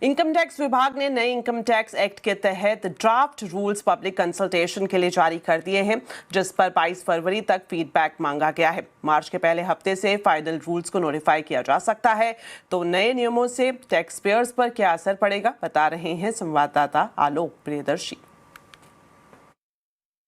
Income tax विभाग ने नए इनकम टैक्स एक्ट के तहत ड्राफ्ट रूल्स पब्लिक कंसल्टेशन के लिए जारी कर दिए हैं, जिस पर 22 फरवरी तक फीडबैक मांगा गया है। मार्च के पहले हफ्ते से फाइनल रूल्स को नोटिफाई किया जा सकता है। तो नए नियमों से टैक्स पेयर्स पर क्या असर पड़ेगा, बता रहे हैं संवाददाता आलोक प्रियदर्शी।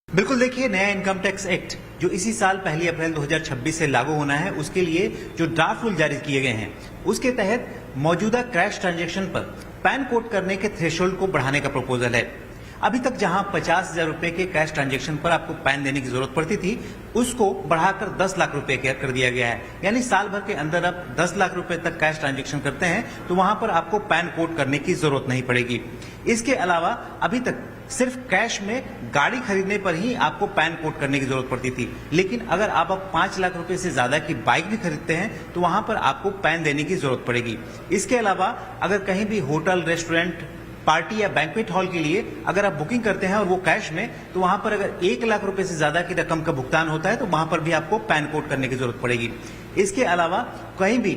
बिल्कुल, देखिए, नया इनकम टैक्स एक्ट जो इसी साल 1 अप्रैल 2026 से लागू होना है, उसके लिए जो ड्राफ्ट रूल जारी किए गए हैं, उसके तहत मौजूदा कैश ट्रांजैक्शन पर पैन कोड करने के थ्रेशोल्ड को बढ़ाने का प्रपोजल है। अभी तक जहां 50,000 रुपए के कैश ट्रांजैक्शन पर आपको पैन देने की जरूरत पड़ती थी, उसको बढ़ाकर 10 लाख रुपए कर दिया गया है। यानी साल भर के अंदर आप 10 लाख रुपए तक कैश ट्रांजैक्शन करते हैं तो वहां पर आपको पैन कोड करने की जरूरत नहीं पड़ेगी। इसके अलावा अभी तक सिर्फ कैश में गाड़ी खरीदने पर ही आपको पैन कोड करने की जरूरत पड़ती थी, लेकिन अगर आप 5 लाख रुपए से ज्यादा की बाइक भी खरीदते हैं तो वहां पर आपको पैन देने की जरूरत पड़ेगी। इसके अलावा अगर कहीं भी होटल, रेस्टोरेंट, पार्टी या बैंक्वेट हॉल के लिए अगर आप बुकिंग करते हैं और वो कैश में, तो वहां पर अगर 1 लाख रुपए से ज्यादा की रकम का भुगतान होता है तो वहां पर भी आपको पैन कोड करने की जरूरत पड़ेगी। इसके अलावा कहीं भी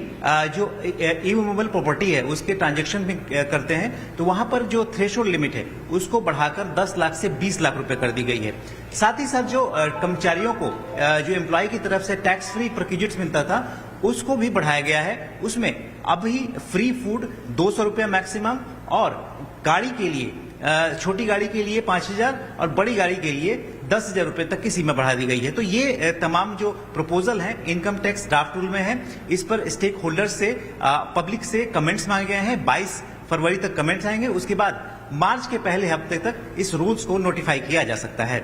जो इमूवेबल प्रॉपर्टी है उसके ट्रांजैक्शन भी करते हैं तो वहां पर जो थ्रेशोल्ड लिमिट है उसको बढ़ाकर 10 लाख से 20 लाख रुपए कर दी गई है। साथ ही साथ जो कर्मचारियों को जो एम्प्लॉय की तरफ से टैक्स फ्री प्रोक्यूजिट्स मिलता था उसको भी बढ़ाया गया है। उसमें अभी फ्री फूड 200 रुपया मैक्सिमम, और गाड़ी के लिए छोटी गाड़ी के लिए 5,000 और बड़ी गाड़ी के लिए 10,000 रुपए तक की सीमा बढ़ा दी गई है। तो ये तमाम जो प्रपोजल हैं इनकम टैक्स ड्राफ्ट रूल में है। इस पर स्टेक होल्डर्स से, पब्लिक से कमेंट्स मांगे गए हैं। 22 फरवरी तक कमेंट्स आएंगे। उसके बाद मार्च के पहले हफ्ते तक इस रूल्स को नोटिफाई किया जा सकता है।